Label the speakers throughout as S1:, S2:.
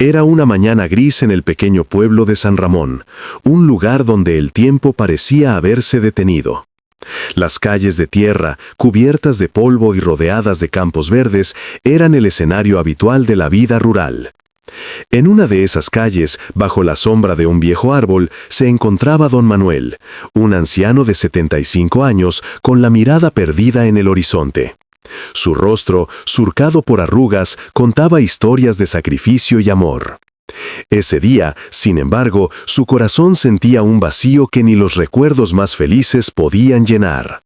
S1: Era una mañana gris en el pequeño pueblo de San Ramón, un lugar donde el tiempo parecía haberse detenido. Las calles de tierra, cubiertas de polvo y rodeadas de campos verdes, eran el escenario habitual de la vida rural. En una de esas calles, bajo la sombra de un viejo árbol, se encontraba don Manuel, un anciano de 75 años, con la mirada perdida en el horizonte. Su rostro, surcado por arrugas, contaba historias de sacrificio y amor. Ese día, sin embargo, su corazón sentía un vacío que ni los recuerdos más felices podían llenar.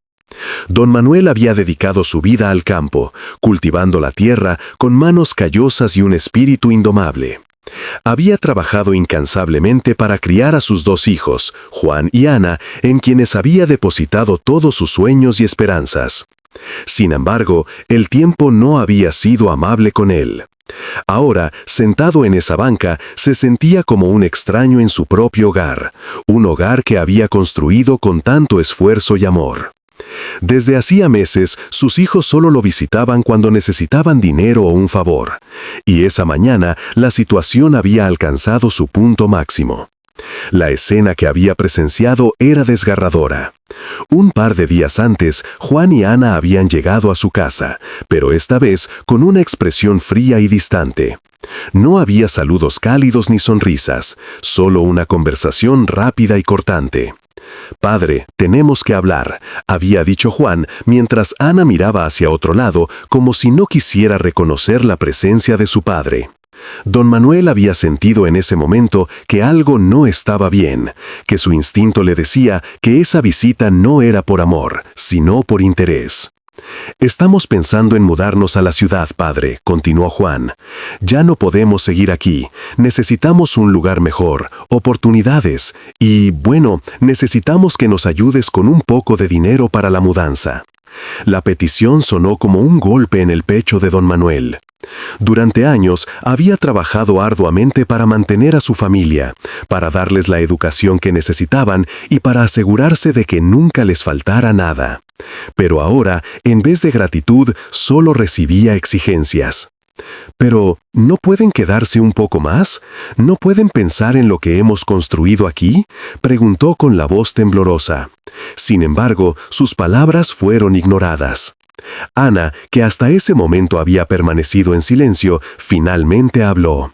S1: Don Manuel había dedicado su vida al campo, cultivando la tierra con manos callosas y un espíritu indomable. Había trabajado incansablemente para criar a sus dos hijos, Juan y Ana, en quienes había depositado todos sus sueños y esperanzas. Sin embargo, el tiempo no había sido amable con él. Ahora, sentado en esa banca, se sentía como un extraño en su propio hogar, un hogar que había construido con tanto esfuerzo y amor. Desde hacía meses, sus hijos solo lo visitaban cuando necesitaban dinero o un favor, y esa mañana la situación había alcanzado su punto máximo. La escena que había presenciado era desgarradora. Un par de días antes, Juan y Ana habían llegado a su casa, pero esta vez con una expresión fría y distante. No había saludos cálidos ni sonrisas, solo una conversación rápida y cortante. «Padre, tenemos que hablar», había dicho Juan, mientras Ana miraba hacia otro lado, como si no quisiera reconocer la presencia de su padre. Don Manuel había sentido en ese momento que algo no estaba bien, que su instinto le decía que esa visita no era por amor, sino por interés. «Estamos pensando en mudarnos a la ciudad, padre», continuó Juan. «Ya no podemos seguir aquí. Necesitamos un lugar mejor, oportunidades, y, bueno, necesitamos que nos ayudes con un poco de dinero para la mudanza». La petición sonó como un golpe en el pecho de don Manuel. Durante años había trabajado arduamente para mantener a su familia, para darles la educación que necesitaban y para asegurarse de que nunca les faltara nada. Pero ahora, en vez de gratitud, solo recibía exigencias. «¿Pero no pueden quedarse un poco más? ¿No pueden pensar en lo que hemos construido aquí?», preguntó con la voz temblorosa. Sin embargo, sus palabras fueron ignoradas. Ana, que hasta ese momento había permanecido en silencio, finalmente habló.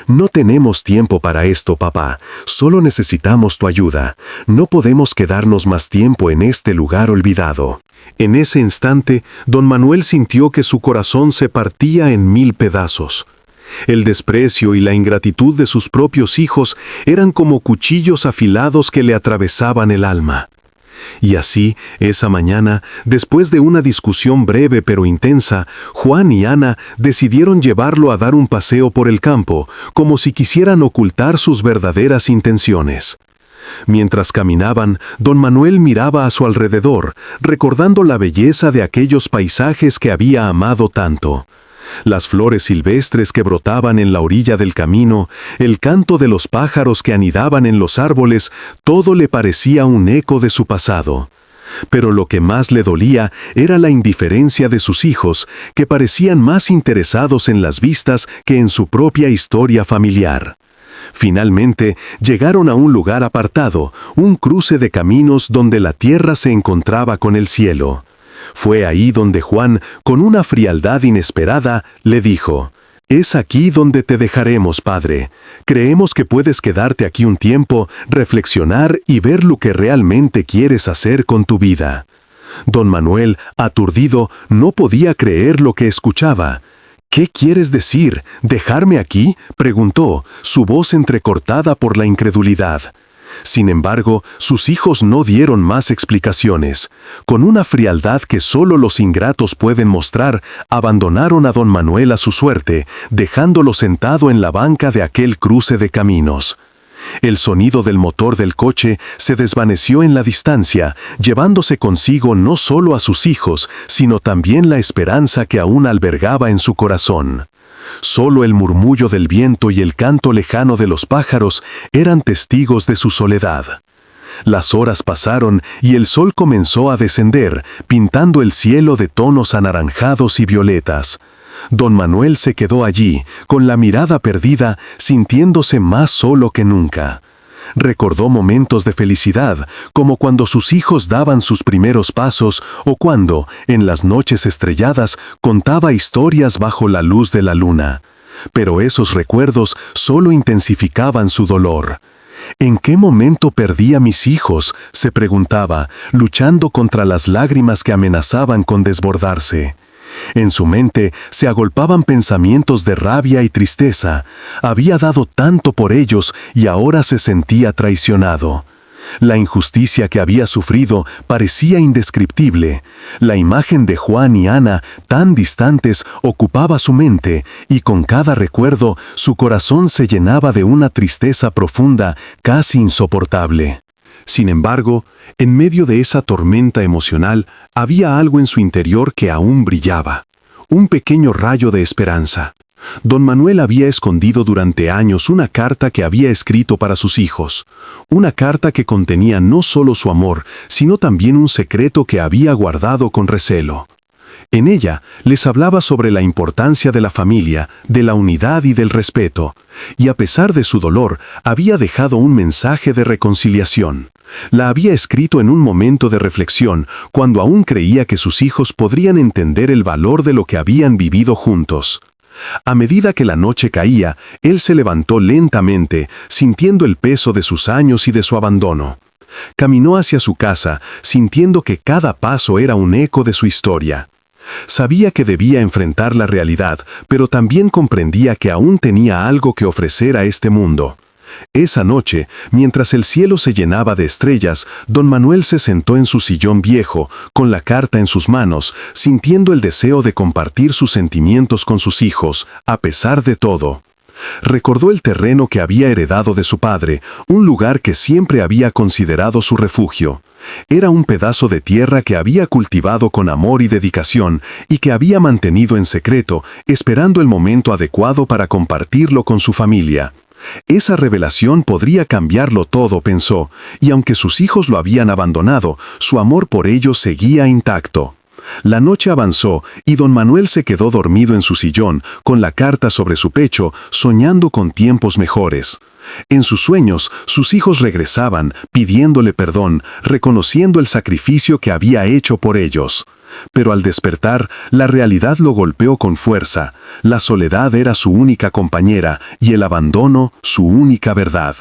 S1: «No tenemos tiempo para esto, papá. Solo necesitamos tu ayuda. No podemos quedarnos más tiempo en este lugar olvidado». En ese instante, don Manuel sintió que su corazón se partía en 1000 pedazos. El desprecio y la ingratitud de sus propios hijos eran como cuchillos afilados que le atravesaban el alma. Y así, esa mañana, después de una discusión breve pero intensa, Juan y Ana decidieron llevarlo a dar un paseo por el campo, como si quisieran ocultar sus verdaderas intenciones. Mientras caminaban, don Manuel miraba a su alrededor, recordando la belleza de aquellos paisajes que había amado tanto. Las flores silvestres que brotaban en la orilla del camino, el canto de los pájaros que anidaban en los árboles, todo le parecía un eco de su pasado. Pero lo que más le dolía era la indiferencia de sus hijos, que parecían más interesados en las vistas que en su propia historia familiar. Finalmente, llegaron a un lugar apartado, un cruce de caminos donde la tierra se encontraba con el cielo. Fue ahí donde Juan, con una frialdad inesperada, le dijo: «Es aquí donde te dejaremos, padre. Creemos que puedes quedarte aquí un tiempo, reflexionar y ver lo que realmente quieres hacer con tu vida». Don Manuel, aturdido, no podía creer lo que escuchaba. «¿Qué quieres decir? ¿Dejarme aquí?», preguntó, su voz entrecortada por la incredulidad. Sin embargo, sus hijos no dieron más explicaciones. Con una frialdad que solo los ingratos pueden mostrar, abandonaron a don Manuel a su suerte, dejándolo sentado en la banca de aquel cruce de caminos. El sonido del motor del coche se desvaneció en la distancia, llevándose consigo no solo a sus hijos, sino también la esperanza que aún albergaba en su corazón. Solo el murmullo del viento y el canto lejano de los pájaros eran testigos de su soledad. Las horas pasaron y el sol comenzó a descender, pintando el cielo de tonos anaranjados y violetas. Don Manuel se quedó allí, con la mirada perdida, sintiéndose más solo que nunca. Recordó momentos de felicidad, como cuando sus hijos daban sus primeros pasos o cuando, en las noches estrelladas, contaba historias bajo la luz de la luna. Pero esos recuerdos solo intensificaban su dolor. ¿En qué momento perdí a mis hijos?, se preguntaba, luchando contra las lágrimas que amenazaban con desbordarse. En su mente se agolpaban pensamientos de rabia y tristeza. Había dado tanto por ellos y ahora se sentía traicionado. La injusticia que había sufrido parecía indescriptible. La imagen de Juan y Ana, tan distantes, ocupaba su mente, y con cada recuerdo su corazón se llenaba de una tristeza profunda, casi insoportable. Sin embargo, en medio de esa tormenta emocional, había algo en su interior que aún brillaba. Un pequeño rayo de esperanza. Don Manuel había escondido durante años una carta que había escrito para sus hijos. Una carta que contenía no solo su amor, sino también un secreto que había guardado con recelo. En ella les hablaba sobre la importancia de la familia, de la unidad y del respeto, y a pesar de su dolor, había dejado un mensaje de reconciliación. La había escrito en un momento de reflexión, cuando aún creía que sus hijos podrían entender el valor de lo que habían vivido juntos. A medida que la noche caía, él se levantó lentamente, sintiendo el peso de sus años y de su abandono. Caminó hacia su casa, sintiendo que cada paso era un eco de su historia. Sabía que debía enfrentar la realidad, pero también comprendía que aún tenía algo que ofrecer a este mundo. Esa noche, mientras el cielo se llenaba de estrellas, don Manuel se sentó en su sillón viejo, con la carta en sus manos, sintiendo el deseo de compartir sus sentimientos con sus hijos, a pesar de todo. Recordó el terreno que había heredado de su padre, un lugar que siempre había considerado su refugio. Era un pedazo de tierra que había cultivado con amor y dedicación, y que había mantenido en secreto, esperando el momento adecuado para compartirlo con su familia. Esa revelación podría cambiarlo todo, pensó, y aunque sus hijos lo habían abandonado, su amor por ellos seguía intacto. La noche avanzó y don Manuel se quedó dormido en su sillón, con la carta sobre su pecho, soñando con tiempos mejores. En sus sueños, sus hijos regresaban, pidiéndole perdón, reconociendo el sacrificio que había hecho por ellos. Pero al despertar, la realidad lo golpeó con fuerza. La soledad era su única compañera y el abandono su única verdad.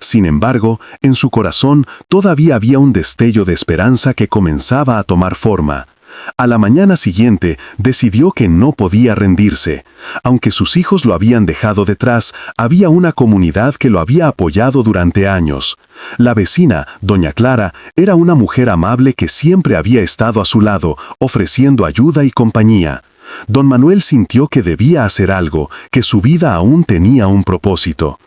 S1: Sin embargo, en su corazón todavía había un destello de esperanza que comenzaba a tomar forma. A la mañana siguiente, decidió que no podía rendirse. Aunque sus hijos lo habían dejado detrás, había una comunidad que lo había apoyado durante años. La vecina, doña Clara, era una mujer amable que siempre había estado a su lado, ofreciendo ayuda y compañía. Don Manuel sintió que debía hacer algo, que su vida aún tenía un propósito.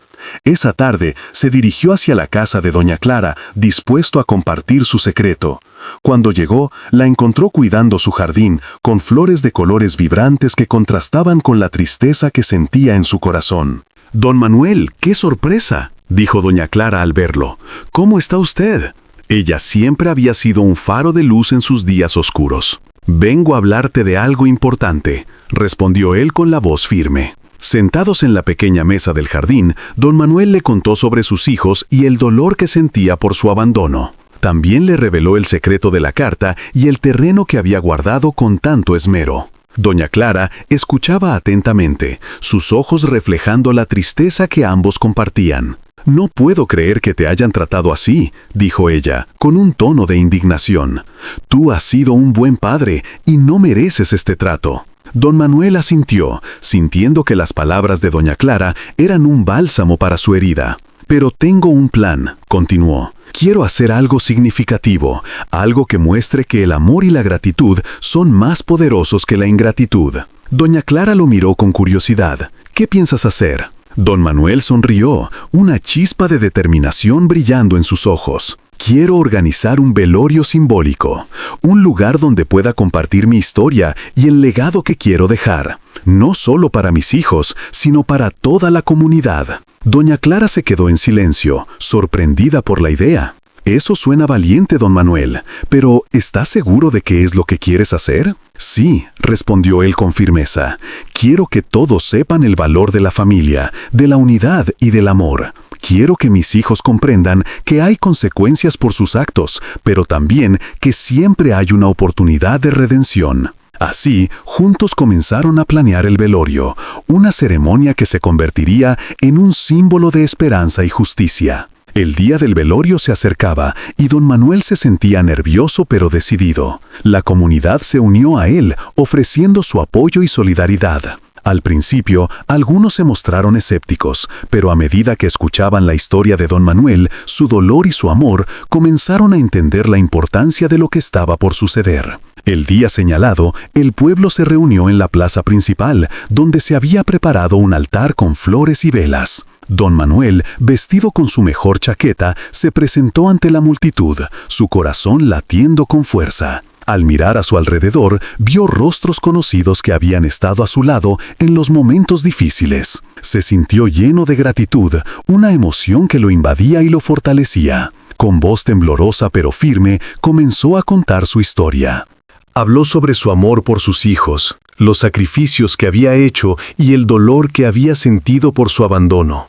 S1: Esa tarde se dirigió hacia la casa de doña Clara, dispuesto a compartir su secreto. Cuando llegó, la encontró cuidando su jardín, con flores de colores vibrantes que contrastaban con la tristeza que sentía en su corazón. «Don Manuel, qué sorpresa», dijo doña Clara al verlo. «¿Cómo está usted?» Ella siempre había sido un faro de luz en sus días oscuros. «Vengo a hablarte de algo importante», respondió él con la voz firme. Sentados en la pequeña mesa del jardín, don Manuel le contó sobre sus hijos y el dolor que sentía por su abandono. También le reveló el secreto de la carta y el terreno que había guardado con tanto esmero. Doña Clara escuchaba atentamente, sus ojos reflejando la tristeza que ambos compartían. «No puedo creer que te hayan tratado así», dijo ella, con un tono de indignación. «Tú has sido un buen padre y no mereces este trato». Don Manuel asintió, sintiendo que las palabras de doña Clara eran un bálsamo para su herida. «Pero tengo un plan», continuó. «Quiero hacer algo significativo, algo que muestre que el amor y la gratitud son más poderosos que la ingratitud». Doña Clara lo miró con curiosidad. «¿Qué piensas hacer?» Don Manuel sonrió, una chispa de determinación brillando en sus ojos. «Quiero organizar un velorio simbólico, un lugar donde pueda compartir mi historia y el legado que quiero dejar, no solo para mis hijos, sino para toda la comunidad». Doña Clara se quedó en silencio, sorprendida por la idea.
S2: Eso suena valiente, don Manuel, pero ¿estás seguro de que es lo que quieres hacer? Sí, respondió él con firmeza. Quiero que todos sepan el valor de la familia, de la unidad y del amor. Quiero que mis hijos comprendan que hay consecuencias por sus actos, pero también que siempre hay una oportunidad de redención. Así, juntos comenzaron a planear el velorio, una ceremonia que se convertiría en un símbolo de esperanza y justicia. El día del velorio se acercaba y don Manuel se sentía nervioso pero decidido. La comunidad se unió a él, ofreciendo su apoyo y solidaridad. Al principio, algunos se mostraron escépticos, pero a medida que escuchaban la historia de don Manuel, su dolor y su amor comenzaron a entender la importancia de lo que estaba por suceder. El día señalado, el pueblo se reunió en la plaza principal, donde se había preparado un altar con flores y velas. Don Manuel, vestido con su mejor chaqueta, se presentó ante la multitud, su corazón latiendo con fuerza. Al mirar a su alrededor, vio rostros conocidos que habían estado a su lado en los momentos difíciles. Se sintió lleno de gratitud, una emoción que lo invadía y lo fortalecía. Con voz temblorosa pero firme, comenzó a contar su historia.
S1: Habló sobre su amor por sus hijos, los sacrificios que había hecho y el dolor que había sentido por su abandono.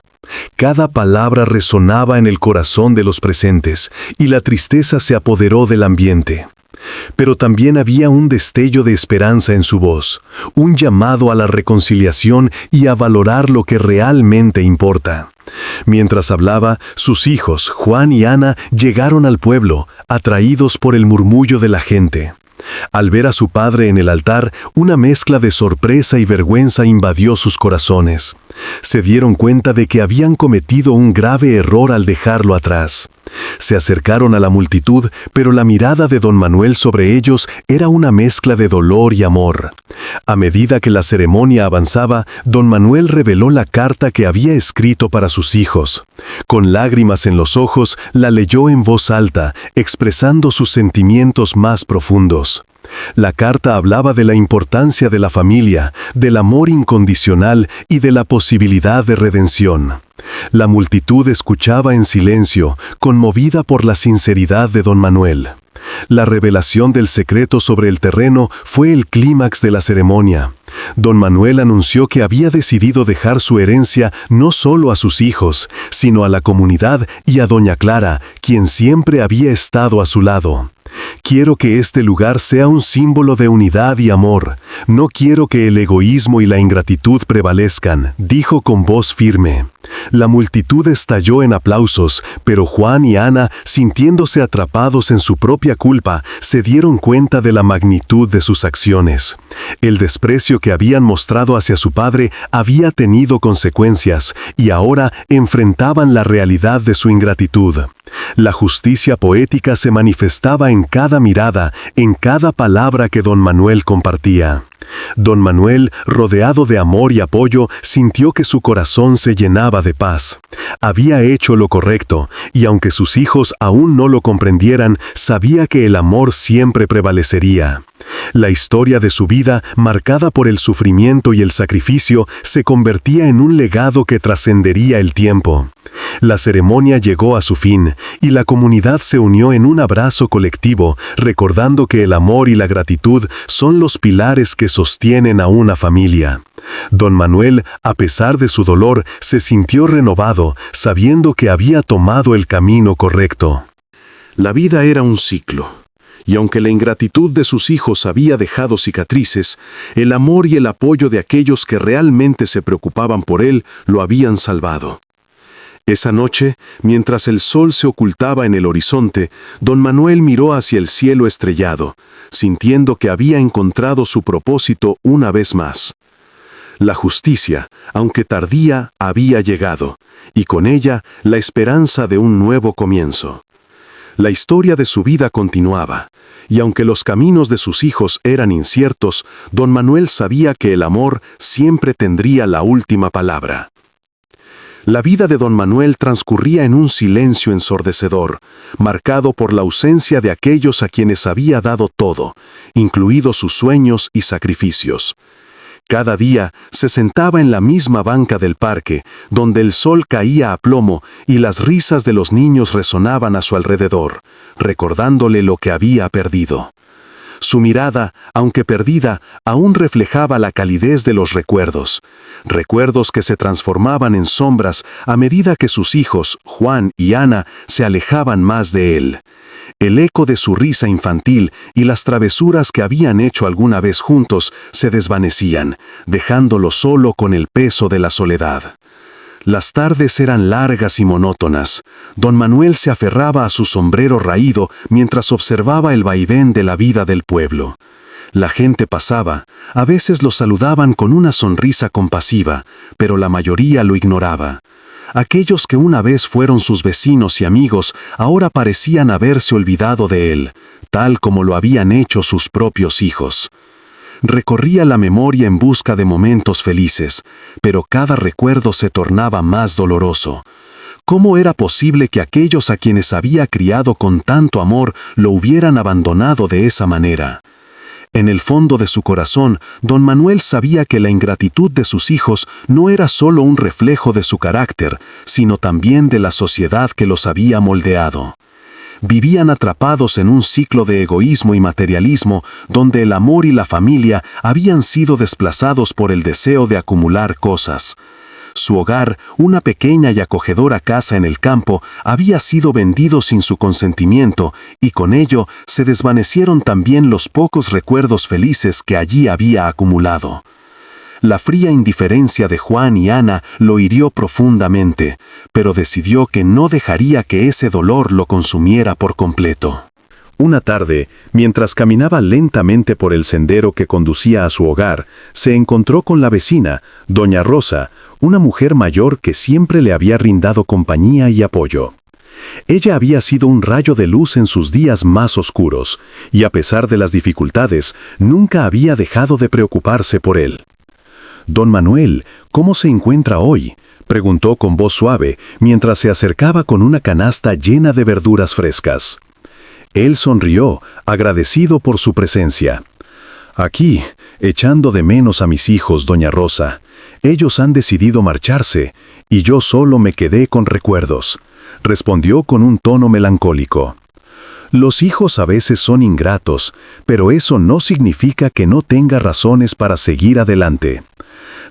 S1: Cada palabra resonaba en el corazón de los presentes, y la tristeza se apoderó del ambiente. Pero también había un destello de esperanza en su voz, un llamado a la reconciliación y a valorar lo que realmente importa. Mientras hablaba, sus hijos, Juan y Ana, llegaron al pueblo, atraídos por el murmullo de la gente. Al ver a su padre en el altar, una mezcla de sorpresa y vergüenza invadió sus corazones. Se dieron cuenta de que habían cometido un grave error al dejarlo atrás. Se acercaron a la multitud, pero la mirada de don Manuel sobre ellos era una mezcla de dolor y amor. A medida que la ceremonia avanzaba, don Manuel reveló la carta que había escrito para sus hijos. Con lágrimas en los ojos, la leyó en voz alta, expresando sus sentimientos más profundos. La carta hablaba de la importancia de la familia, del amor incondicional y de la posibilidad de redención. La multitud escuchaba en silencio, conmovida por la sinceridad de don Manuel. La revelación del secreto sobre el terreno fue el clímax de la ceremonia. Don Manuel anunció que había decidido dejar su herencia no solo a sus hijos, sino a la comunidad y a doña Clara, quien siempre había estado a su lado. Quiero que este lugar sea un símbolo de unidad y amor. No quiero que el egoísmo y la ingratitud prevalezcan, dijo con voz firme. La multitud estalló en aplausos, pero Juan y Ana, sintiéndose atrapados en su propia culpa, se dieron cuenta de la magnitud de sus acciones. El desprecio que habían mostrado hacia su padre había tenido consecuencias, y ahora enfrentaban la realidad de su ingratitud. La justicia poética se manifestaba en cada mirada, en cada palabra que don Manuel compartía. Don Manuel, rodeado de amor y apoyo, sintió que su corazón se llenaba de paz. Había hecho lo correcto, y aunque sus hijos aún no lo comprendieran, sabía que el amor siempre prevalecería. La historia de su vida, marcada por el sufrimiento y el sacrificio, se convertía en un legado que trascendería el tiempo. La ceremonia llegó a su fin, y la comunidad se unió en un abrazo colectivo, recordando que el amor y la gratitud son los pilares que sostienen a una familia. Don Manuel, a pesar de su dolor, se sintió renovado, sabiendo que había tomado el camino correcto. La vida era un ciclo, y aunque la ingratitud de sus hijos había dejado cicatrices, el amor y el apoyo de aquellos que realmente se preocupaban por él lo habían salvado. Esa noche, mientras el sol se ocultaba en el horizonte, don Manuel miró hacia el cielo estrellado, sintiendo que había encontrado su propósito una vez más. La justicia, aunque tardía, había llegado, y con ella la esperanza de un nuevo comienzo. La historia de su vida continuaba, y aunque los caminos de sus hijos eran inciertos, don Manuel sabía que el amor siempre tendría la última palabra. La vida de don Manuel transcurría en un silencio ensordecedor, marcado por la ausencia de aquellos a quienes había dado todo, incluidos sus sueños y sacrificios. Cada día se sentaba en la misma banca del parque, donde el sol caía a plomo y las risas de los niños resonaban a su alrededor, recordándole lo que había perdido. Su mirada, aunque perdida, aún reflejaba la calidez de los recuerdos. Recuerdos que se transformaban en sombras a medida que sus hijos, Juan y Ana, se alejaban más de él. El eco de su risa infantil y las travesuras que habían hecho alguna vez juntos se desvanecían, dejándolo solo con el peso de la soledad. Las tardes eran largas y monótonas. Don Manuel se aferraba a su sombrero raído mientras observaba el vaivén de la vida del pueblo. La gente pasaba, a veces lo saludaban con una sonrisa compasiva, pero la mayoría lo ignoraba. Aquellos que una vez fueron sus vecinos y amigos ahora parecían haberse olvidado de él, tal como lo habían hecho sus propios hijos. Recorría la memoria en busca de momentos felices, pero cada recuerdo se tornaba más doloroso. ¿Cómo era posible que aquellos a quienes había criado con tanto amor lo hubieran abandonado de esa manera? En el fondo de su corazón, don Manuel sabía que la ingratitud de sus hijos no era solo un reflejo de su carácter, sino también de la sociedad que los había moldeado. Vivían atrapados en un ciclo de egoísmo y materialismo donde el amor y la familia habían sido desplazados por el deseo de acumular cosas. Su hogar, una pequeña y acogedora casa en el campo, había sido vendido sin su consentimiento y con ello se desvanecieron también los pocos recuerdos felices que allí había acumulado. La fría indiferencia de Juan y Ana lo hirió profundamente, pero decidió que no dejaría que ese dolor lo consumiera por completo. Una tarde, mientras caminaba lentamente por el sendero que conducía a su hogar, se encontró con la vecina, doña Rosa, una mujer mayor que siempre le había brindado compañía y apoyo. Ella había sido un rayo de luz en sus días más oscuros, y a pesar de las dificultades, nunca había dejado de preocuparse por él. «Don Manuel, ¿cómo se encuentra hoy?», preguntó con voz suave, mientras se acercaba con una canasta llena de verduras frescas. Él sonrió, agradecido por su presencia. «Aquí, echando de menos a mis hijos, doña Rosa. Ellos han decidido marcharse, y yo solo me quedé con recuerdos», respondió con un tono melancólico. «Los hijos a veces son ingratos, pero eso no significa que no tenga razones para seguir adelante.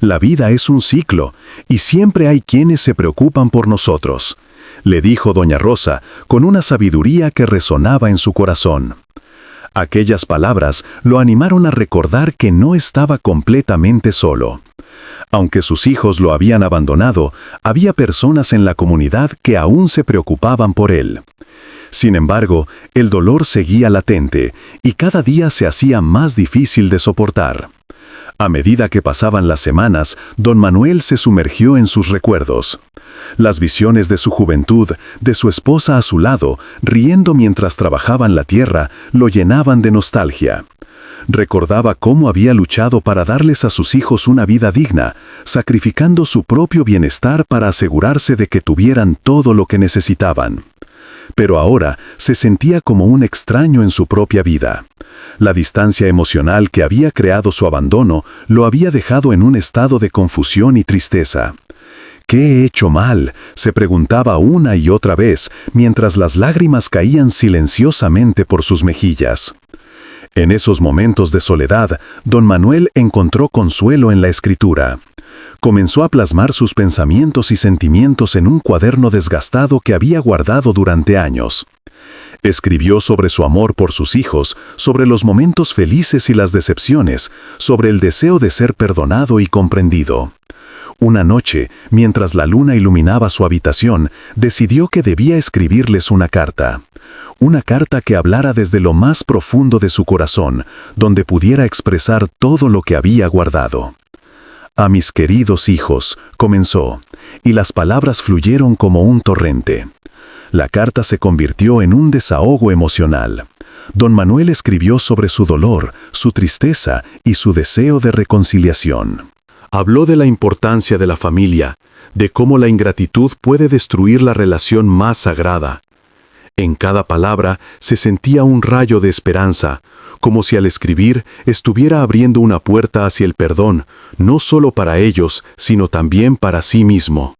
S1: La vida es un ciclo, y siempre hay quienes se preocupan por nosotros», le dijo doña Rosa, con una sabiduría que resonaba en su corazón. Aquellas palabras lo animaron a recordar que no estaba completamente solo. Aunque sus hijos lo habían abandonado, había personas en la comunidad que aún se preocupaban por él. Sin embargo, el dolor seguía latente, y cada día se hacía más difícil de soportar. A medida que pasaban las semanas, don Manuel se sumergió en sus recuerdos. Las visiones de su juventud, de su esposa a su lado, riendo mientras trabajaban la tierra, lo llenaban de nostalgia. Recordaba cómo había luchado para darles a sus hijos una vida digna, sacrificando su propio bienestar para asegurarse de que tuvieran todo lo que necesitaban. Pero ahora se sentía como un extraño en su propia vida. La distancia emocional que había creado su abandono lo había dejado en un estado de confusión y tristeza. «¿Qué he hecho mal?», se preguntaba una y otra vez, mientras las lágrimas caían silenciosamente por sus mejillas. En esos momentos de soledad, don Manuel encontró consuelo en la escritura. Comenzó a plasmar sus pensamientos y sentimientos en un cuaderno desgastado que había guardado durante años. Escribió sobre su amor por sus hijos, sobre los momentos felices y las decepciones, sobre el deseo de ser perdonado y comprendido. Una noche, mientras la luna iluminaba su habitación, decidió que debía escribirles una carta. Una carta que hablara desde lo más profundo de su corazón, donde pudiera expresar todo lo que había guardado. «A mis queridos hijos», comenzó, y las palabras fluyeron como un torrente. La carta se convirtió en un desahogo emocional. Don Manuel escribió sobre su dolor, su tristeza y su deseo de reconciliación. Habló de la importancia de la familia, de cómo la ingratitud puede destruir la relación más sagrada. En cada palabra se sentía un rayo de esperanza, como si al escribir estuviera abriendo una puerta hacia el perdón, no solo para ellos, sino también para sí mismo.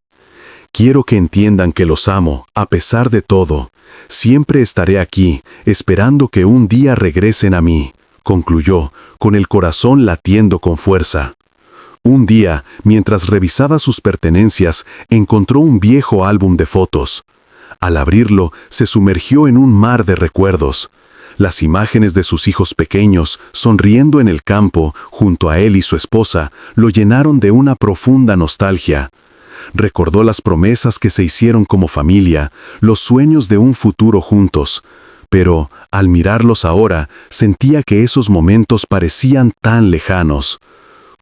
S1: Quiero que entiendan que los amo, a pesar de todo. Siempre estaré aquí, esperando que un día regresen a mí, concluyó, con el corazón latiendo con fuerza. Un día, mientras revisaba sus pertenencias, encontró un viejo álbum de fotos. Al abrirlo, se sumergió en un mar de recuerdos. Las imágenes de sus hijos pequeños, sonriendo en el campo, junto a él y su esposa, lo llenaron de una profunda nostalgia. Recordó las promesas que se hicieron como familia, los sueños de un futuro juntos. Pero, al mirarlos ahora, sentía que esos momentos parecían tan lejanos.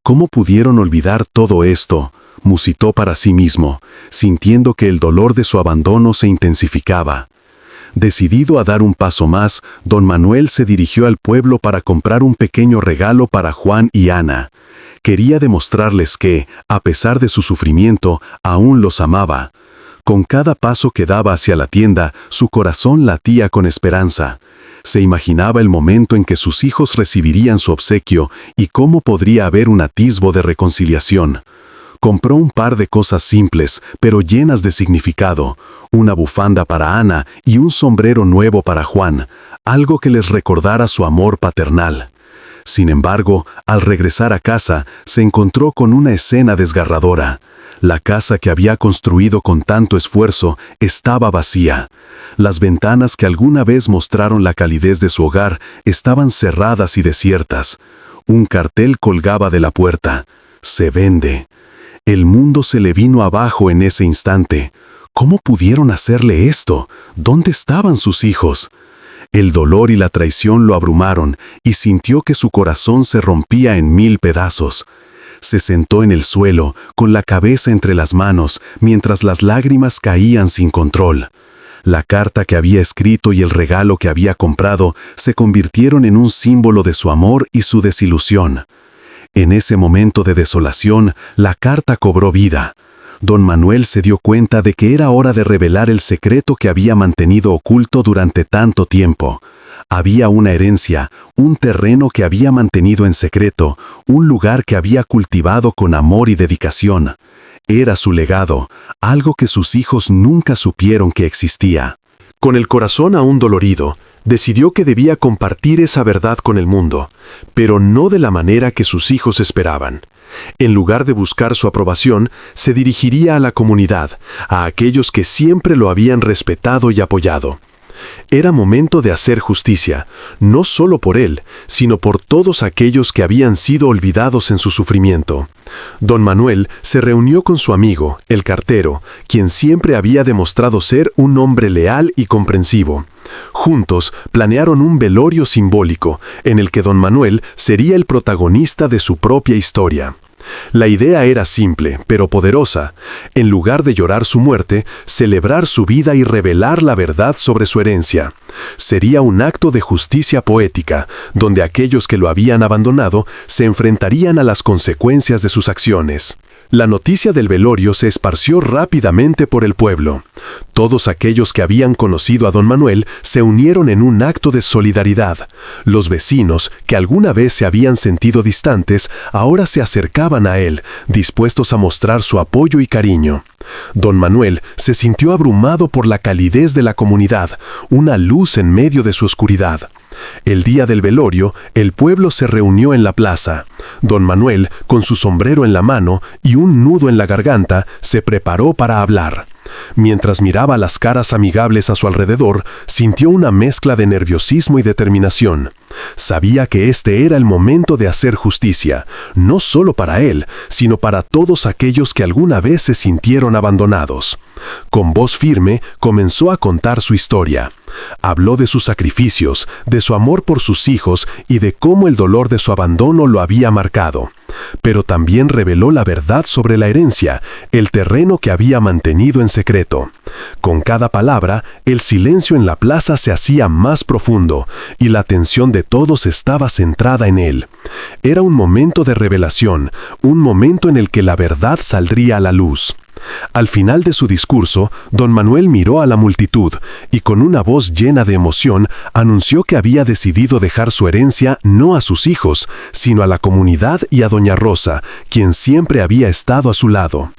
S1: ¿Cómo pudieron olvidar todo esto?, musitó para sí mismo, sintiendo que el dolor de su abandono se intensificaba. Decidido a dar un paso más, don Manuel se dirigió al pueblo para comprar un pequeño regalo para Juan y Ana. Quería demostrarles que, a pesar de su sufrimiento, aún los amaba. Con cada paso que daba hacia la tienda, su corazón latía con esperanza. Se imaginaba el momento en que sus hijos recibirían su obsequio y cómo podría haber un atisbo de reconciliación. Compró un par de cosas simples, pero llenas de significado, una bufanda para Ana y un sombrero nuevo para Juan, algo que les recordara su amor paternal. Sin embargo, al regresar a casa, se encontró con una escena desgarradora. La casa que había construido con tanto esfuerzo estaba vacía. Las ventanas que alguna vez mostraron la calidez de su hogar estaban cerradas y desiertas. Un cartel colgaba de la puerta: «Se vende». El mundo se le vino abajo en ese instante. ¿Cómo pudieron hacerle esto? ¿Dónde estaban sus hijos? El dolor y la traición lo abrumaron y sintió que su corazón se rompía en 1000 pedazos. Se sentó en el suelo, con la cabeza entre las manos, mientras las lágrimas caían sin control. La carta que había escrito y el regalo que había comprado se convirtieron en un símbolo de su amor y su desilusión. En ese momento de desolación, la carta cobró vida. Don Manuel se dio cuenta de que era hora de revelar el secreto que había mantenido oculto durante tanto tiempo. Había una herencia, un terreno que había mantenido en secreto, un lugar que había cultivado con amor y dedicación. Era su legado, algo que sus hijos nunca supieron que existía. Con el corazón aún dolorido, decidió que debía compartir esa verdad con el mundo, pero no de la manera que sus hijos esperaban. En lugar de buscar su aprobación, se dirigiría a la comunidad, a aquellos que siempre lo habían respetado y apoyado. Era momento de hacer justicia, no solo por él, sino por todos aquellos que habían sido olvidados en su sufrimiento. Don Manuel se reunió con su amigo, el cartero, quien siempre había demostrado ser un hombre leal y comprensivo. Juntos planearon un velorio simbólico, en el que don Manuel sería el protagonista de su propia historia. La idea era simple, pero poderosa. En lugar de llorar su muerte, celebrar su vida y revelar la verdad sobre su herencia. Sería un acto de justicia poética, donde aquellos que lo habían abandonado se enfrentarían a las consecuencias de sus acciones. La noticia del velorio se esparció rápidamente por el pueblo. Todos aquellos que habían conocido a don Manuel se unieron en un acto de solidaridad. Los vecinos, que alguna vez se habían sentido distantes, ahora se acercaban a él, dispuestos a mostrar su apoyo y cariño. Don Manuel se sintió abrumado por la calidez de la comunidad, una luz en medio de su oscuridad. El día del velorio, el pueblo se reunió en la plaza. Don Manuel, con su sombrero en la mano y un nudo en la garganta, se preparó para hablar. Mientras miraba las caras amigables a su alrededor, sintió una mezcla de nerviosismo y determinación. Sabía que este era el momento de hacer justicia, no solo para él, sino para todos aquellos que alguna vez se sintieron abandonados. Con voz firme, comenzó a contar su historia. Habló de sus sacrificios, de su amor por sus hijos y de cómo el dolor de su abandono lo había marcado. Pero también reveló la verdad sobre la herencia, el terreno que había mantenido en secreto. Con cada palabra, el silencio en la plaza se hacía más profundo, y la atención de todos estaba centrada en él. Era un momento de revelación, un momento en el que la verdad saldría a la luz.
S2: Al final de su discurso, don Manuel miró a la multitud y con una voz llena de emoción anunció que había decidido dejar su herencia no a sus hijos, sino a la comunidad y a doña Rosa, quien siempre había estado a su lado.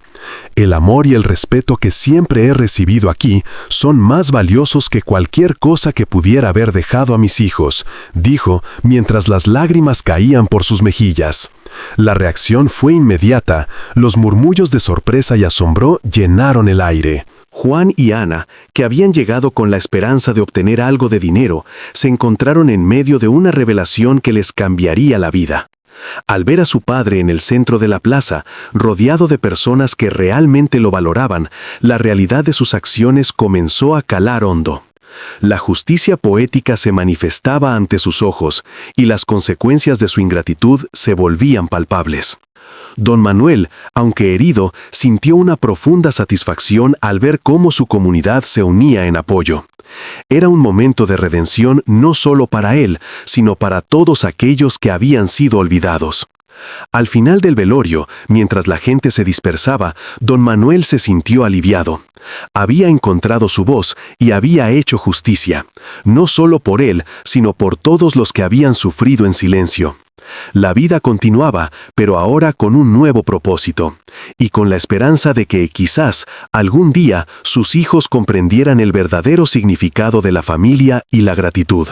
S2: El amor y el respeto que siempre he recibido aquí son más valiosos que cualquier cosa que pudiera haber dejado a mis hijos, dijo mientras las lágrimas caían por sus mejillas. La reacción fue inmediata, los murmullos de sorpresa y asombro llenaron el aire.
S1: Juan y Ana, que habían llegado con la esperanza de obtener algo de dinero, se encontraron en medio de una revelación que les cambiaría la vida. Al ver a su padre en el centro de la plaza, rodeado de personas que realmente lo valoraban, la realidad de sus acciones comenzó a calar hondo. La justicia poética se manifestaba ante sus ojos, y las consecuencias de su ingratitud se volvían palpables. Don Manuel, aunque herido, sintió una profunda satisfacción al ver cómo su comunidad se unía en apoyo. Era un momento de redención no solo para él, sino para todos aquellos que habían sido olvidados. Al final del velorio, mientras la gente se dispersaba, don Manuel se sintió aliviado. Había encontrado su voz y había hecho justicia, no solo por él, sino por todos los que habían sufrido en silencio. La vida continuaba, pero ahora con un nuevo propósito, y con la esperanza de que quizás algún día sus hijos comprendieran el verdadero significado de la familia y la gratitud.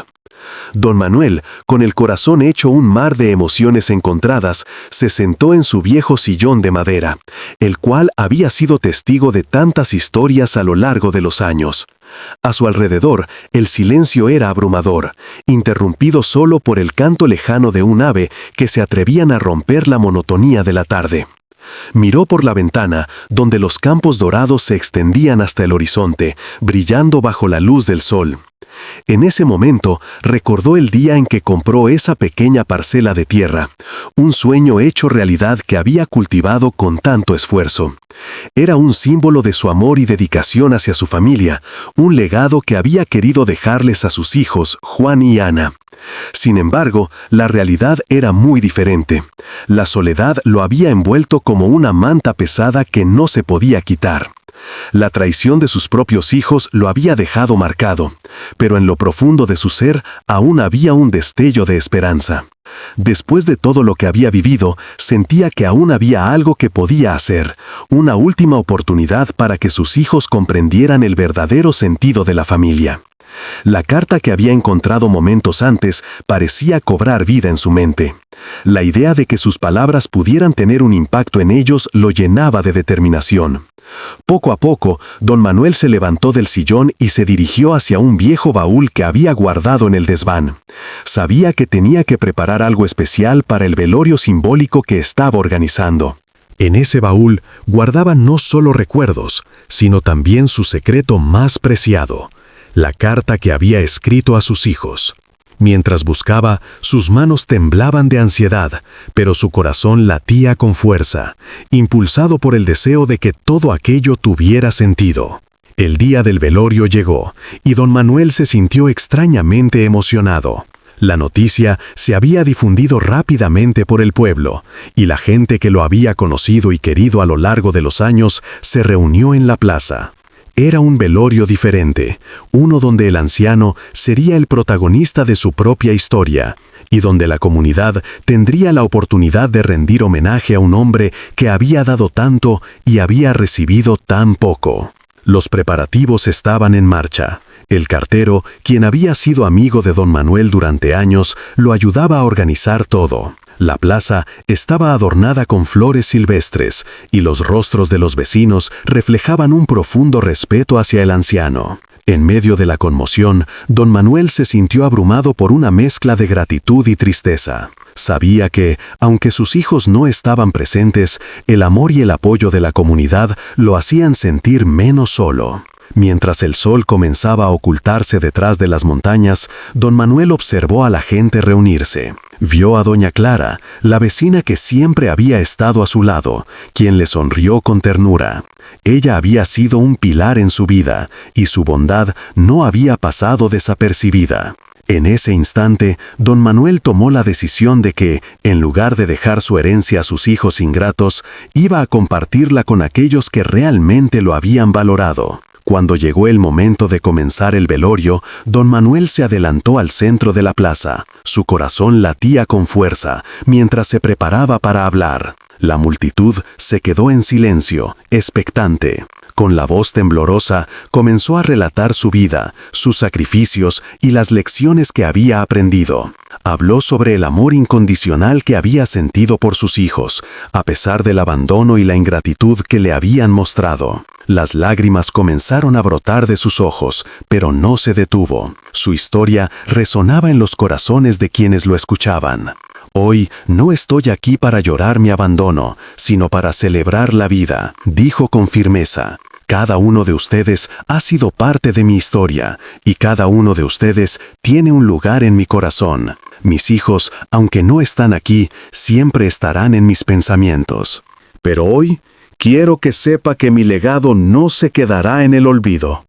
S1: Don Manuel, con el corazón hecho un mar de emociones encontradas, se sentó en su viejo sillón de madera, el cual había sido testigo de tantas historias a lo largo de los años. A su alrededor, el silencio era abrumador, interrumpido solo por el canto lejano de un ave que se atrevían a romper la monotonía de la tarde. Miró por la ventana, donde los campos dorados se extendían hasta el horizonte, brillando bajo la luz del sol. En ese momento, recordó el día en que compró esa pequeña parcela de tierra, un sueño hecho realidad que había cultivado con tanto esfuerzo. Era un símbolo de su amor y dedicación hacia su familia, un legado que había querido dejarles a sus hijos, Juan y Ana. Sin embargo, la realidad era muy diferente. La soledad lo había envuelto como una manta pesada que no se podía quitar. La traición de sus propios hijos lo había dejado marcado, pero en lo profundo de su ser aún había un destello de esperanza. Después de todo lo que había vivido, sentía que aún había algo que podía hacer, una última oportunidad para que sus hijos comprendieran el verdadero sentido de la familia. La carta que había encontrado momentos antes parecía cobrar vida en su mente. La idea de que sus palabras pudieran tener un impacto en ellos lo llenaba de determinación. Poco a poco, don Manuel se levantó del sillón y se dirigió hacia un viejo baúl que había guardado en el desván. Sabía que tenía que preparar algo especial para el velorio simbólico que estaba organizando.
S2: En ese baúl guardaba no solo recuerdos, sino también su secreto más preciado, la carta que había escrito a sus hijos. Mientras buscaba, sus manos temblaban de ansiedad, pero su corazón latía con fuerza, impulsado por el deseo de que todo aquello tuviera sentido. El día del velorio llegó, y don Manuel se sintió extrañamente emocionado. La noticia se había difundido rápidamente por el pueblo, y la gente que lo había conocido y querido a lo largo de los años se reunió en la plaza. Era un velorio diferente, uno donde el anciano sería el protagonista de su propia historia, y donde la comunidad tendría la oportunidad de rendir homenaje a un hombre que había dado tanto y había recibido tan poco. Los preparativos estaban en marcha. El cartero, quien había sido amigo de don Manuel durante años, lo ayudaba a organizar todo. La plaza estaba adornada con flores silvestres, y los rostros de los vecinos reflejaban un profundo respeto hacia el anciano. En medio de la conmoción, don Manuel se sintió abrumado por una mezcla de gratitud y tristeza. Sabía que, aunque sus hijos no estaban presentes, el amor y el apoyo de la comunidad lo hacían sentir menos solo. Mientras el sol comenzaba a ocultarse detrás de las montañas, don Manuel observó a la gente reunirse. Vio a doña Clara, la vecina que siempre había estado a su lado, quien le sonrió con ternura. Ella había sido un pilar en su vida, y su bondad no había pasado desapercibida. En ese instante, don Manuel tomó la decisión de que, en lugar de dejar su herencia a sus hijos ingratos, iba a compartirla con aquellos que realmente lo habían valorado. Cuando llegó el momento de comenzar el velorio, don Manuel se adelantó al centro de la plaza. Su corazón latía con fuerza, mientras se preparaba para hablar. La multitud se quedó en silencio, expectante. Con la voz temblorosa, comenzó a relatar su vida, sus sacrificios y las lecciones que había aprendido. Habló sobre el amor incondicional que había sentido por sus hijos, a pesar del abandono y la ingratitud que le habían mostrado. Las lágrimas comenzaron a brotar de sus ojos, pero no se detuvo. Su historia resonaba en los corazones de quienes lo escuchaban. Hoy no estoy aquí para llorar mi abandono, sino para celebrar la vida, dijo con firmeza. Cada uno de ustedes ha sido parte de mi historia, y cada uno de ustedes tiene un lugar en mi corazón. Mis hijos, aunque no están aquí, siempre estarán en mis pensamientos. Pero hoy, quiero que sepa que mi legado no se quedará en el olvido.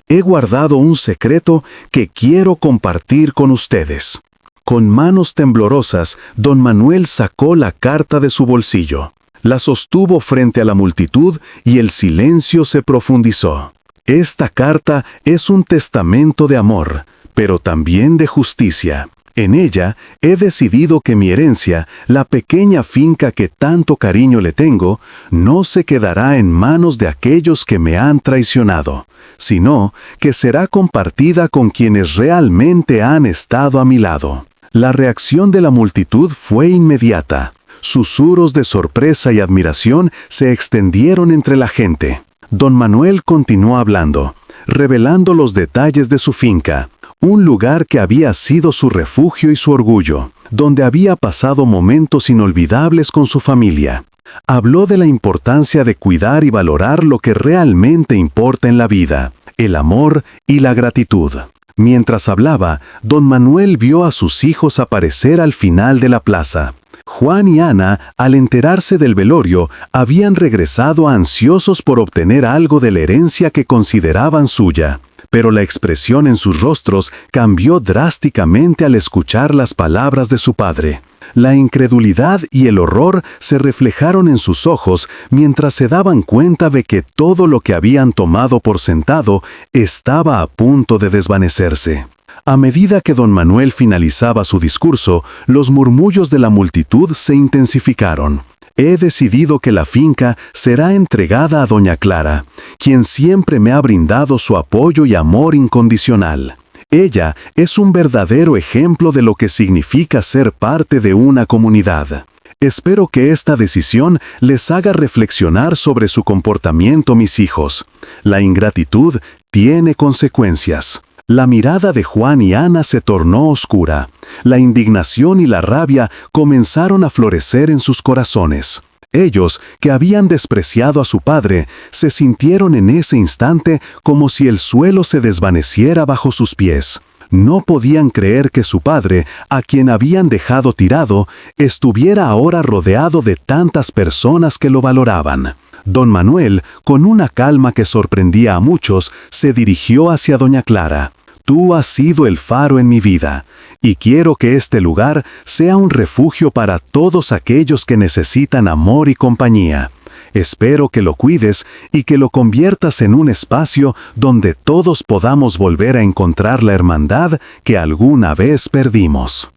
S2: He guardado un secreto que quiero compartir con ustedes. Con manos temblorosas, don Manuel sacó la carta de su bolsillo. La sostuvo frente a la multitud y el silencio se profundizó. Esta carta es un testamento de amor, pero también de justicia. En ella he decidido que mi herencia, la pequeña finca que tanto cariño le tengo, no se quedará en manos de aquellos que me han traicionado, sino que será compartida con quienes realmente han estado a mi lado. La reacción de la multitud fue inmediata. Susurros de sorpresa y admiración se extendieron entre la gente. Don Manuel continuó hablando, revelando los detalles de su finca, un lugar que había sido su refugio y su orgullo, donde había pasado momentos inolvidables con su familia. Habló de la importancia de cuidar y valorar lo que realmente importa en la vida, el amor y la gratitud. Mientras hablaba, don Manuel vio a sus hijos aparecer al final de la plaza. Juan y Ana, al enterarse del velorio, habían regresado ansiosos por obtener algo de la herencia que consideraban suya. Pero la expresión en sus rostros cambió drásticamente al escuchar las palabras de su padre. La incredulidad y el horror se reflejaron en sus ojos mientras se daban cuenta de que todo lo que habían tomado por sentado estaba a punto de desvanecerse. A medida que don Manuel finalizaba su discurso, los murmullos de la multitud se intensificaron. He decidido que la finca será entregada a doña Clara, quien siempre me ha brindado su apoyo y amor incondicional. Ella es un verdadero ejemplo de lo que significa ser parte de una comunidad. Espero que esta decisión les haga reflexionar sobre su comportamiento, mis hijos. La ingratitud tiene consecuencias. La mirada de Juan y Ana se tornó oscura. La indignación y la rabia comenzaron a florecer en sus corazones. Ellos, que habían despreciado a su padre, se sintieron en ese instante como si el suelo se desvaneciera bajo sus pies. No podían creer que su padre, a quien habían dejado tirado, estuviera ahora rodeado de tantas personas que lo valoraban. Don Manuel, con una calma que sorprendía a muchos, se dirigió hacia doña Clara. Tú has sido el faro en mi vida, y quiero que este lugar sea un refugio para todos aquellos que necesitan amor y compañía. Espero que lo cuides y que lo conviertas en un espacio donde todos podamos volver a encontrar la hermandad que alguna vez perdimos.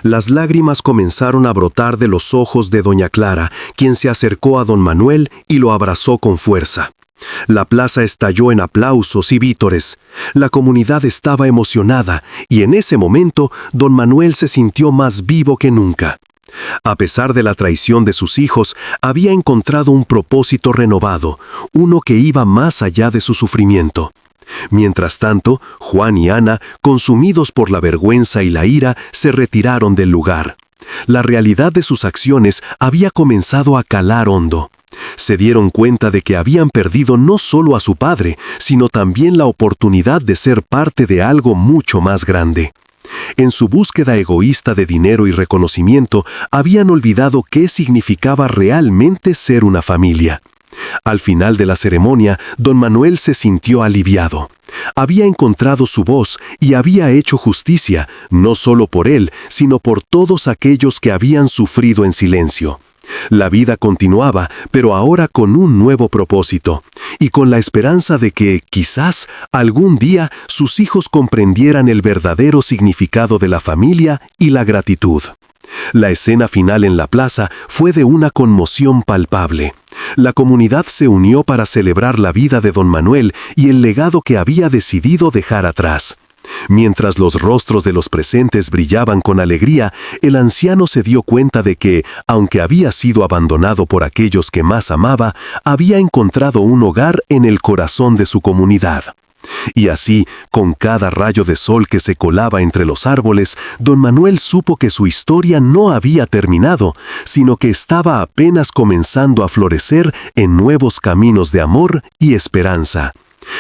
S1: Las lágrimas comenzaron a brotar de los ojos de doña Clara, quien se acercó a don Manuel y lo abrazó con fuerza. La plaza estalló en aplausos y vítores. La comunidad estaba emocionada y en ese momento don Manuel se sintió más vivo que nunca. A pesar de la traición de sus hijos, había encontrado un propósito renovado, uno que iba más allá de su sufrimiento. Mientras tanto, Juan y Ana, consumidos por la vergüenza y la ira, se retiraron del lugar. La realidad de sus acciones había comenzado a calar hondo. Se dieron cuenta de que habían perdido no solo a su padre, sino también la oportunidad de ser parte de algo mucho más grande. En su búsqueda egoísta de dinero y reconocimiento, habían olvidado qué significaba realmente ser una familia. Al final de la ceremonia, don Manuel se sintió aliviado. Había encontrado su voz y había hecho justicia, no solo por él, sino por todos aquellos que habían sufrido en silencio. La vida continuaba, pero ahora con un nuevo propósito, y con la esperanza de que, quizás, algún día sus hijos comprendieran el verdadero significado de la familia y la gratitud. La escena final en la plaza fue de una conmoción palpable. La comunidad se unió para celebrar la vida de don Manuel y el legado que había decidido dejar atrás. Mientras los rostros de los presentes brillaban con alegría, el anciano se dio cuenta de que, aunque había sido abandonado por aquellos que más amaba, había encontrado un hogar en el corazón de su comunidad. Y así, con cada rayo de sol que se colaba entre los árboles, don Manuel supo que su historia no había terminado, sino que estaba apenas comenzando a florecer en nuevos caminos de amor y esperanza.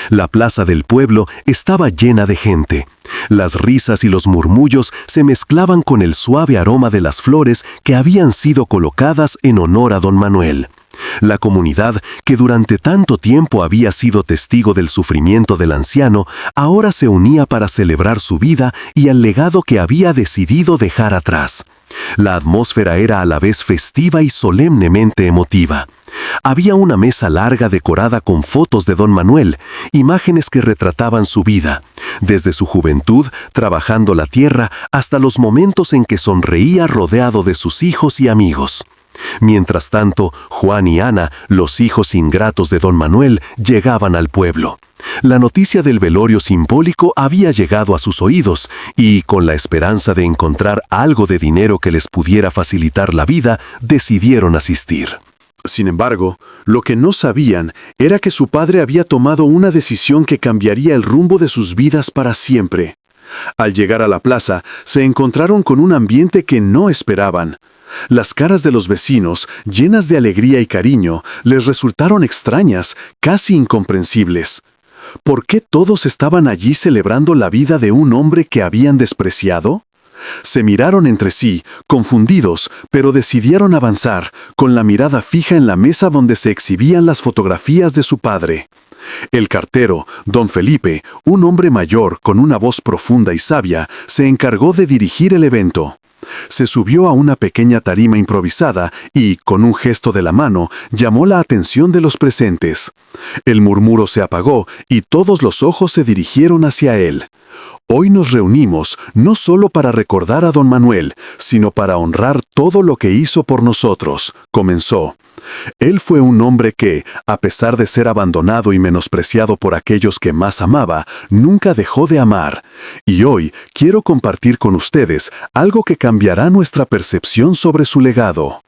S1: La plaza del pueblo estaba llena de gente. Las risas y los murmullos se mezclaban con el suave aroma de las flores que habían sido colocadas en honor a don Manuel. La comunidad, que durante tanto tiempo había sido testigo del sufrimiento del anciano, ahora se unía para celebrar su vida y el legado que había decidido dejar atrás. La atmósfera era a la vez festiva y solemnemente emotiva. Había una mesa larga decorada con fotos de don Manuel, imágenes que retrataban su vida, desde su juventud trabajando la tierra hasta los momentos en que sonreía rodeado de sus hijos y amigos. Mientras tanto, Juan y Ana, los hijos ingratos de don Manuel, llegaban al pueblo. La noticia del velorio simbólico había llegado a sus oídos y, con la esperanza de encontrar algo de dinero que les pudiera facilitar la vida, decidieron asistir.
S3: Sin embargo, lo que no sabían era que su padre había tomado una decisión que cambiaría el rumbo de sus vidas para siempre. Al llegar a la plaza, se encontraron con un ambiente que no esperaban. Las caras de los vecinos, llenas de alegría y cariño, les resultaron extrañas, casi incomprensibles. ¿Por qué todos estaban allí celebrando la vida de un hombre que habían despreciado? Se miraron entre sí, confundidos, pero decidieron avanzar, con la mirada fija en la mesa donde se exhibían las fotografías de su padre. El cartero, don Felipe, un hombre mayor con una voz profunda y sabia, se encargó de dirigir el evento. Se subió a una pequeña tarima improvisada y, con un gesto de la mano, llamó la atención de los presentes. El murmuro se apagó y todos los ojos se dirigieron hacia él. Hoy nos reunimos no solo para recordar a don Manuel, sino para honrar todo lo que hizo por nosotros, comenzó. Él fue un hombre que, a pesar de ser abandonado y menospreciado por aquellos que más amaba, nunca dejó de amar. Y hoy quiero compartir con ustedes algo que cambiará nuestra percepción sobre su legado.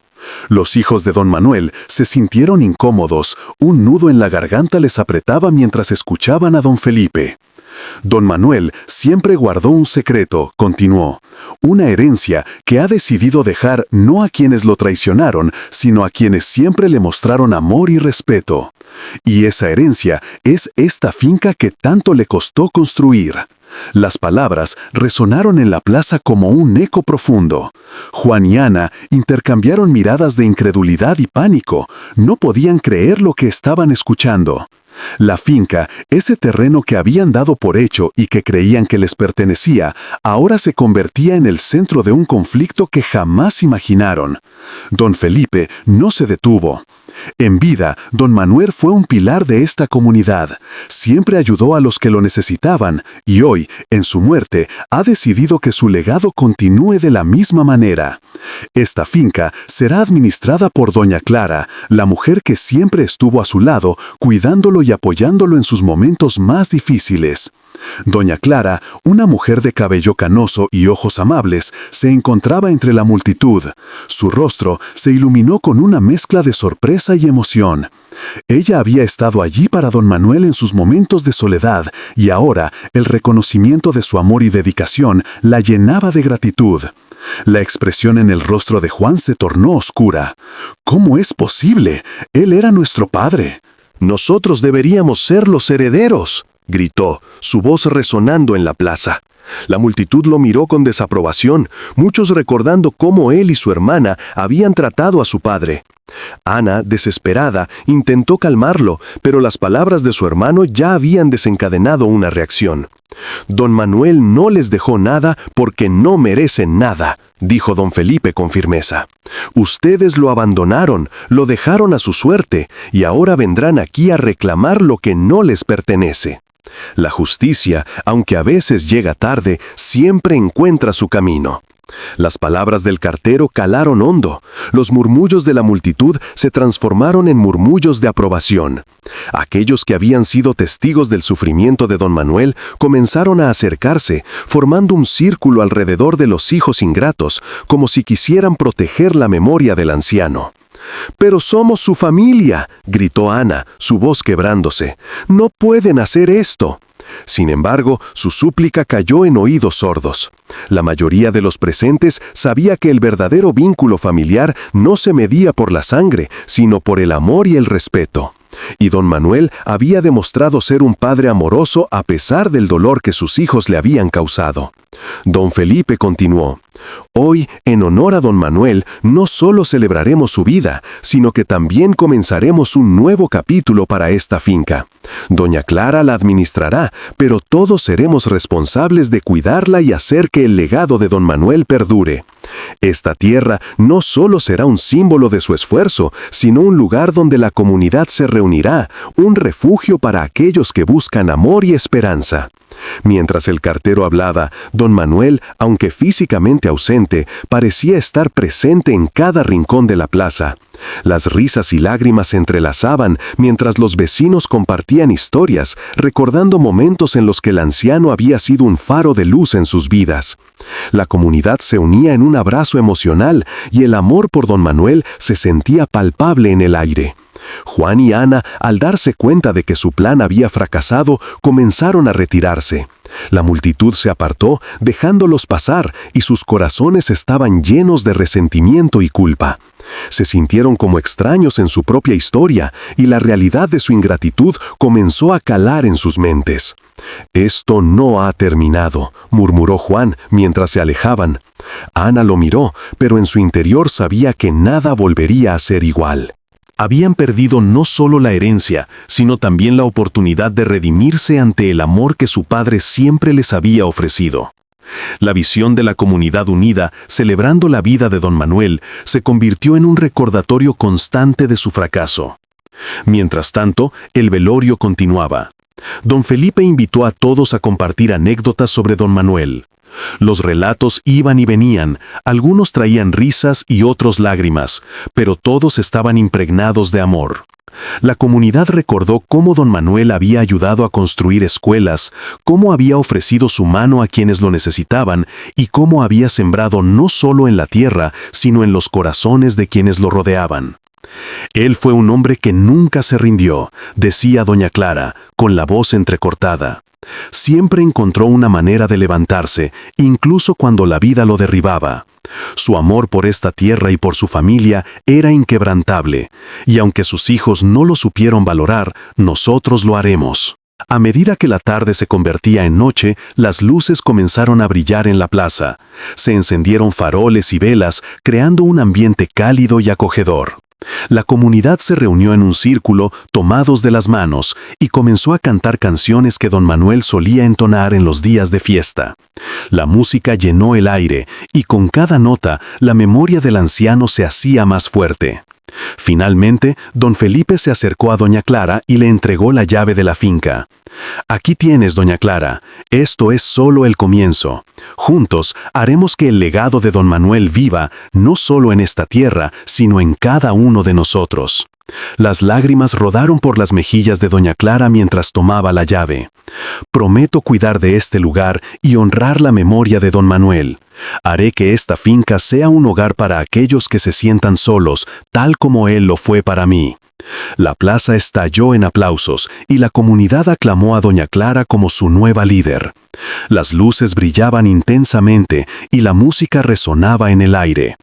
S3: Los hijos de don Manuel se sintieron incómodos, un nudo en la garganta les apretaba mientras escuchaban a don Felipe. Don Manuel siempre guardó un secreto, continuó, una herencia que ha decidido dejar no a quienes lo traicionaron, sino a quienes siempre le mostraron amor y respeto. Y esa herencia es esta finca que tanto le costó construir. Las palabras resonaron en la plaza como un eco profundo. Juan y Ana intercambiaron miradas de incredulidad y pánico. No podían creer lo que estaban escuchando. La finca, ese terreno que habían dado por hecho y que creían que les pertenecía, ahora se convertía en el centro de un conflicto que jamás imaginaron. Don Felipe no se detuvo. En vida, don Manuel fue un pilar de esta comunidad. Siempre ayudó a los que lo necesitaban y hoy, en su muerte, ha decidido que su legado continúe de la misma manera. Esta finca será administrada por doña Clara, la mujer que siempre estuvo a su lado, cuidándolo y apoyándolo en sus momentos más difíciles. Doña Clara, una mujer de cabello canoso y ojos amables, se encontraba entre la multitud. Su rostro se iluminó con una mezcla de sorpresa y emoción. Ella había estado allí para don Manuel en sus momentos de soledad y ahora el reconocimiento de su amor y dedicación la llenaba de gratitud. La expresión en el rostro de Juan se tornó oscura. ¿Cómo es posible? Él era nuestro padre.
S1: Nosotros deberíamos ser los herederos, gritó, su voz resonando en la plaza. La multitud lo miró con desaprobación, muchos recordando cómo él y su hermana habían tratado a su padre. Ana, desesperada, intentó calmarlo, pero las palabras de su hermano ya habían desencadenado una reacción. Don Manuel no les dejó nada porque no merecen nada, dijo don Felipe con firmeza. Ustedes lo abandonaron, lo dejaron a su suerte, y ahora vendrán aquí a reclamar lo que no les pertenece. La justicia, aunque a veces llega tarde, siempre encuentra su camino. Las palabras del cartero calaron hondo. Los murmullos de la multitud se transformaron en murmullos de aprobación. Aquellos que habían sido testigos del sufrimiento de don Manuel comenzaron a acercarse, formando un círculo alrededor de los hijos ingratos, como si quisieran proteger la memoria del anciano. «¡Pero somos su familia!», gritó Ana, su voz quebrándose. «¡No pueden hacer esto!». Sin embargo, su súplica cayó en oídos sordos. La mayoría de los presentes sabía que el verdadero vínculo familiar no se medía por la sangre, sino por el amor y el respeto. Y don Manuel había demostrado ser un padre amoroso a pesar del dolor que sus hijos le habían causado. Don Felipe continuó: «Hoy, en honor a don Manuel, no solo celebraremos su vida, sino que también comenzaremos un nuevo capítulo para esta finca. Doña Clara la administrará, pero todos seremos responsables de cuidarla y hacer que el legado de don Manuel perdure. Esta tierra no solo será un símbolo de su esfuerzo, sino un lugar donde la comunidad se reunirá, un refugio para aquellos que buscan amor y esperanza». Mientras el cartero hablaba, don Manuel, aunque físicamente ausente, parecía estar presente en cada rincón de la plaza. Las risas y lágrimas se entrelazaban mientras los vecinos compartían historias, recordando momentos en los que el anciano había sido un faro de luz en sus vidas. La comunidad se unía en un abrazo emocional y el amor por don Manuel se sentía palpable en el aire. Juan y Ana, al darse cuenta de que su plan había fracasado, comenzaron a retirarse. La multitud se apartó, dejándolos pasar, y sus corazones estaban llenos de resentimiento y culpa. Se sintieron como extraños en su propia historia, y la realidad de su ingratitud comenzó a calar en sus mentes. «Esto no ha terminado», murmuró Juan mientras se alejaban. Ana lo miró, pero en su interior sabía que nada volvería a ser igual. Habían perdido no solo la herencia, sino también la oportunidad de redimirse ante el amor que su padre siempre les había ofrecido. La visión de la comunidad unida, celebrando la vida de don Manuel, se convirtió en un recordatorio constante de su fracaso. Mientras tanto, el velorio continuaba. Don Felipe invitó a todos a compartir anécdotas sobre don Manuel. Los relatos iban y venían, algunos traían risas y otros lágrimas, pero todos estaban impregnados de amor. La comunidad recordó cómo don Manuel había ayudado a construir escuelas, cómo había ofrecido su mano a quienes lo necesitaban y cómo había sembrado no solo en la tierra, sino en los corazones de quienes lo rodeaban. «Él fue un hombre que nunca se rindió», decía doña Clara, con la voz entrecortada. Siempre encontró una manera de levantarse, incluso cuando la vida lo derribaba. Su amor por esta tierra y por su familia era inquebrantable, y aunque sus hijos no lo supieron valorar, nosotros lo haremos. A medida que la tarde se convertía en noche, las luces comenzaron a brillar en la plaza. Se encendieron faroles y velas, creando un ambiente cálido y acogedor. La comunidad se reunió en un círculo, tomados de las manos, y comenzó a cantar canciones que don Manuel solía entonar en los días de fiesta. La música llenó el aire, y con cada nota, la memoria del anciano se hacía más fuerte. Finalmente, don Felipe se acercó a doña Clara y le entregó la llave de la finca. «Aquí tienes, doña Clara, esto es solo el comienzo. Juntos haremos que el legado de don Manuel viva, no solo en esta tierra, sino en cada uno de nosotros». Las lágrimas rodaron por las mejillas de doña Clara mientras tomaba la llave. «Prometo cuidar de este lugar y honrar la memoria de don Manuel. Haré que esta finca sea un hogar para aquellos que se sientan solos, tal como él lo fue para mí». La plaza estalló en aplausos y la comunidad aclamó a doña Clara como su nueva líder. Las luces brillaban intensamente y la música resonaba en el aire.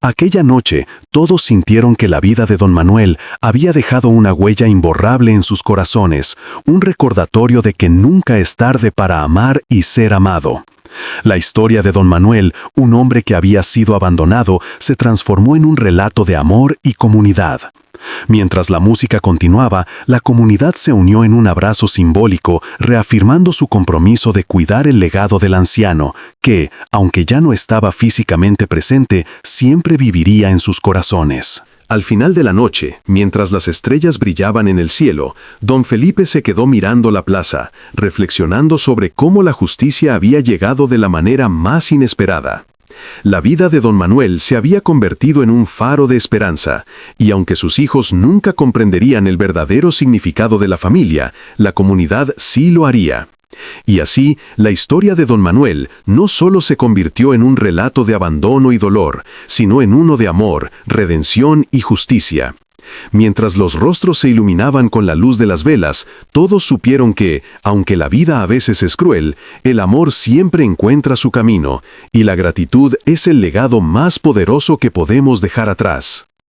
S1: Aquella noche, todos sintieron que la vida de don Manuel había dejado una huella imborrable en sus corazones, un recordatorio de que nunca es tarde para amar y ser amado.
S2: La historia de don Manuel, un hombre que había sido abandonado, se transformó en un relato de amor y comunidad. Mientras la música continuaba, la comunidad se unió en un abrazo simbólico, reafirmando su compromiso de cuidar el legado del anciano, que, aunque ya no estaba físicamente presente, siempre viviría en sus corazones.
S1: Al final de la noche, mientras las estrellas brillaban en el cielo, don Felipe se quedó mirando la plaza, reflexionando sobre cómo la justicia había llegado de la manera más inesperada. La vida de don Manuel se había convertido en un faro de esperanza, y aunque sus hijos nunca comprenderían el verdadero significado de la familia, la comunidad sí lo haría. Y así, la historia de don Manuel no solo se convirtió en un relato de abandono y dolor, sino en uno de amor, redención y justicia. Mientras los rostros se iluminaban con la luz de las velas, todos supieron que, aunque la vida a veces es cruel, el amor siempre encuentra su camino, y la gratitud es el legado más poderoso que podemos dejar atrás.